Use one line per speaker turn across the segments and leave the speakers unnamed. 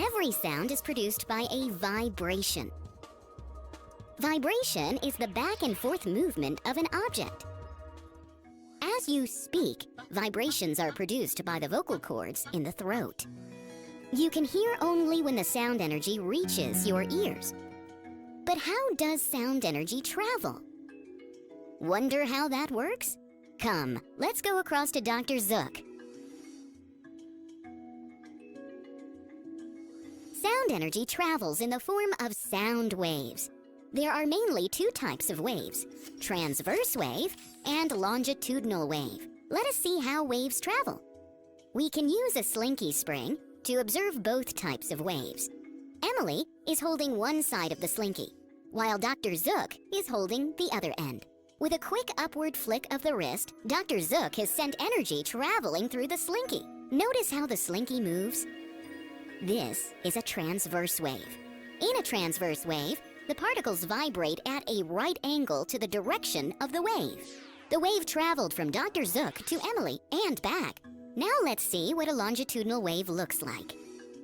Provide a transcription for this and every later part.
Every sound is produced by a vibration. Vibration is the back and forth movement of an object. As you speak, vibrations are produced by the vocal cords in the throat. You can hear only when the sound energy reaches your ears. But how does sound energy travel? Wonder how that works? Come, let's go across to Dr. Zook. Sound energy travels in the form of sound waves. There are mainly two types of waves, transverse wave and longitudinal wave. Let us see how waves travel. We can use a slinky spring to observe both types of waves. Emily is holding one side of the slinky, while Dr. Zook is holding the other end. With a quick upward flick of the wrist, Dr. Zook has sent energy traveling through the slinky. Notice how the slinky moves? This is a transverse wave. In a transverse wave, the particles vibrate at a right angle to the direction of the wave. The wave traveled from Dr. Zook to Emily and back. Now let's see what a longitudinal wave looks like.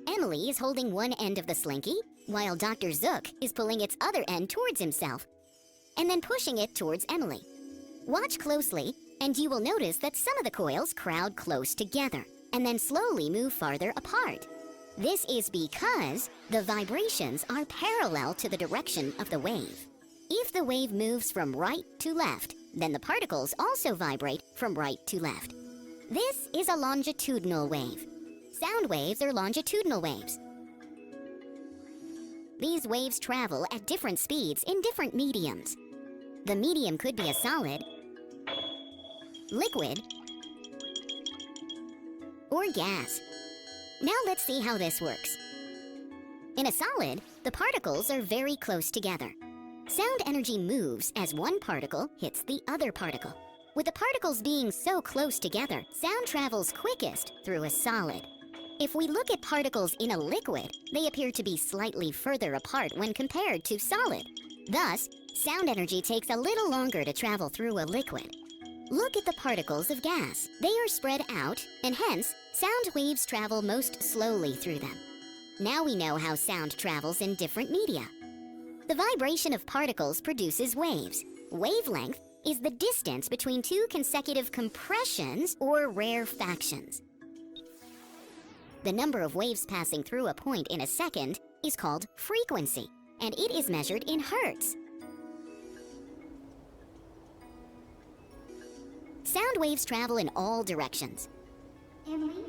Emily is holding one end of the slinky, while Dr. Zook is pulling its other end towards himself, and then pushing it towards Emily. Watch closely, and you will notice that some of the coils crowd close together, and then slowly move farther apart. This is because the vibrations are parallel to the direction of the wave. If the wave moves from right to left, then the particles also vibrate from right to left. This is a longitudinal wave. Sound waves are longitudinal waves. These waves travel at different speeds in different mediums. The medium could be a solid, liquid, or gas. Now let's see how this works. In a solid, the particles are very close together. Sound energy moves as one particle hits the other particle. With the particles being so close together, sound travels quickest through a solid. If we look at particles in a liquid, they appear to be slightly further apart when compared to solid. Thus, sound energy takes a little longer to travel through a liquid. Look at the particles of gas. They are spread out, and hence, sound waves travel most slowly through them. Now we know how sound travels in different media. The vibration of particles produces waves. Wavelength is the distance between two consecutive compressions or rarefactions. The number of waves passing through a point in a second is called frequency, and it is measured in hertz. Sound waves travel in all directions. Emily?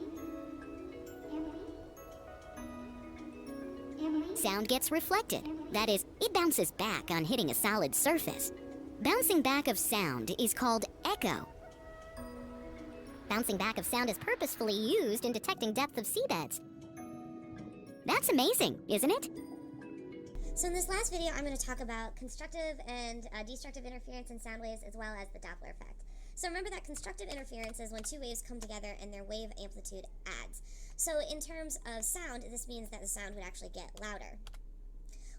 Sound gets reflected. That is, it bounces back on hitting a solid surface. Bouncing back of sound is called echo. Bouncing back of sound is purposefully used in detecting depth of seabeds. That's amazing, isn't it?
So in this last video, I'm going to talk about constructive and destructive interference in sound waves, as well as the Doppler effect. So remember that constructive interference is when two waves come together and their wave amplitude adds. So in terms of sound, this means that the sound would actually get louder.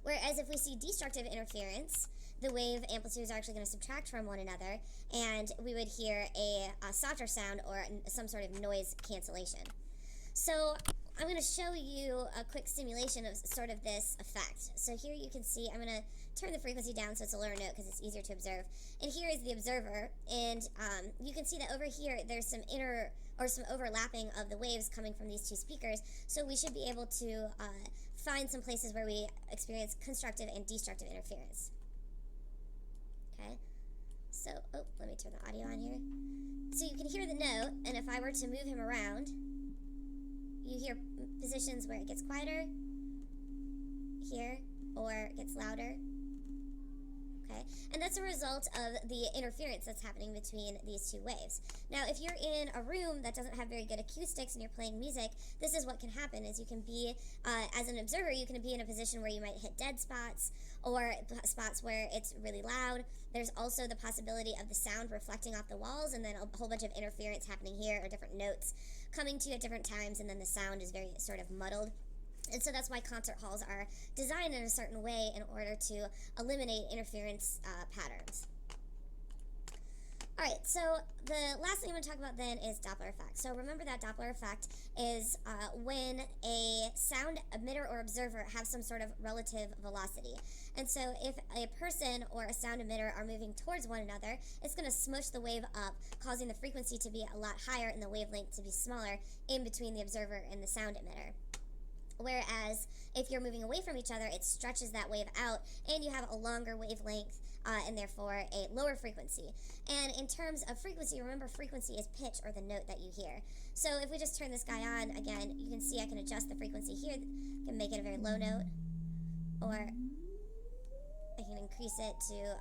Whereas if we see destructive interference, the wave amplitudes are actually going to subtract from one another, and we would hear a softer sound or some sort of noise cancellation. So I'm going to show you a quick simulation of sort of this effect. So here you can see, I'm going to turn the frequency down so it's a lower note because it's easier to observe. And here is the observer, and you can see that over here there's some some overlapping of the waves coming from these two speakers. So we should be able to find some places where we experience constructive and destructive interference. Okay, so, let me turn the audio on here. So you can hear the note, and if I were to move him around, you hear positions where it gets quieter, here, or it gets louder. Okay, and that's a result of the interference that's happening between these two waves. Now, if you're in a room that doesn't have very good acoustics and you're playing music, this is what can happen, is you can be, as an observer, you can be in a position where you might hit dead spots, or spots where it's really loud. There's also the possibility of the sound reflecting off the walls, and then a whole bunch of interference happening here, or different notes coming to you at different times, and then the sound is very sort of muddled. And so that's why concert halls are designed in a certain way in order to eliminate interference patterns. Alright, so the last thing I'm going to talk about then is Doppler effect. So remember that Doppler effect is when a sound emitter or observer have some sort of relative velocity. And so if a person or a sound emitter are moving towards one another, it's going to smush the wave up, causing the frequency to be a lot higher and the wavelength to be smaller in between the observer and the sound emitter. Whereas if you're moving away from each other, it stretches that wave out and you have a longer wavelength and therefore a lower frequency. And in terms of frequency, remember frequency is pitch or the note that you hear. So if we just turn this guy on, again, you can see I can adjust the frequency here. I can make it a very low note, or I can increase it to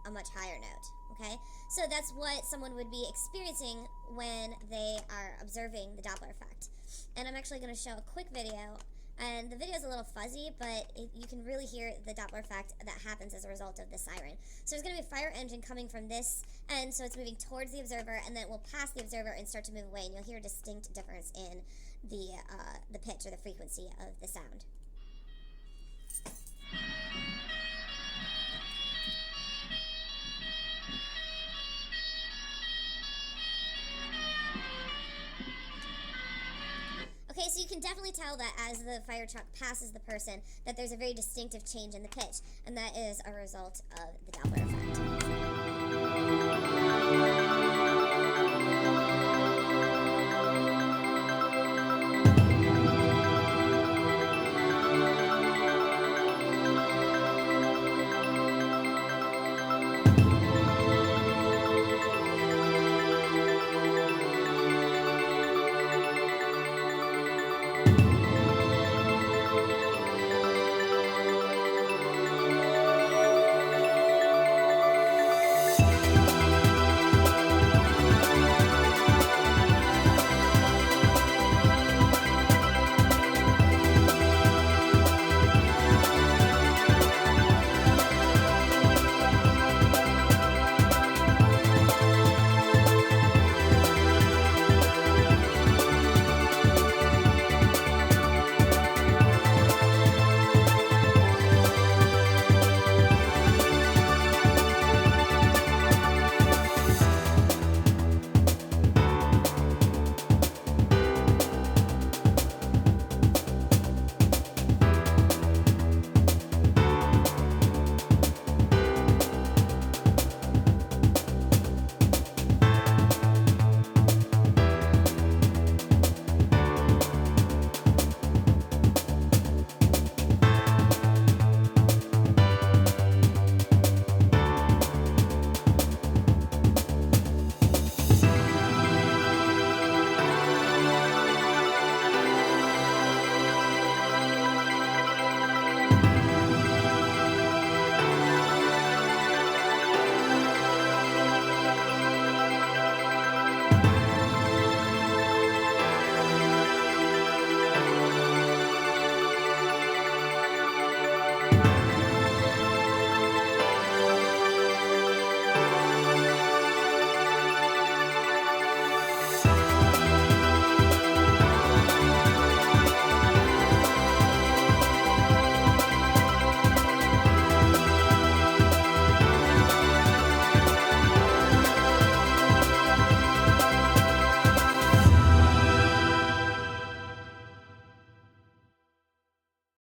a much higher note, okay? So that's what someone would be experiencing when they are observing the Doppler effect. And I'm actually going to show a quick video. And the video is a little fuzzy, but you can really hear the Doppler effect that happens as a result of the siren. So there's going to be a fire engine coming from this end, so it's moving towards the observer, and then it will pass the observer and start to move away, and you'll hear a distinct difference in the pitch or the frequency of the sound. Okay, so you can definitely tell that as the fire truck passes the person that there's a very distinctive change in the pitch, and that is a result of the Doppler effect.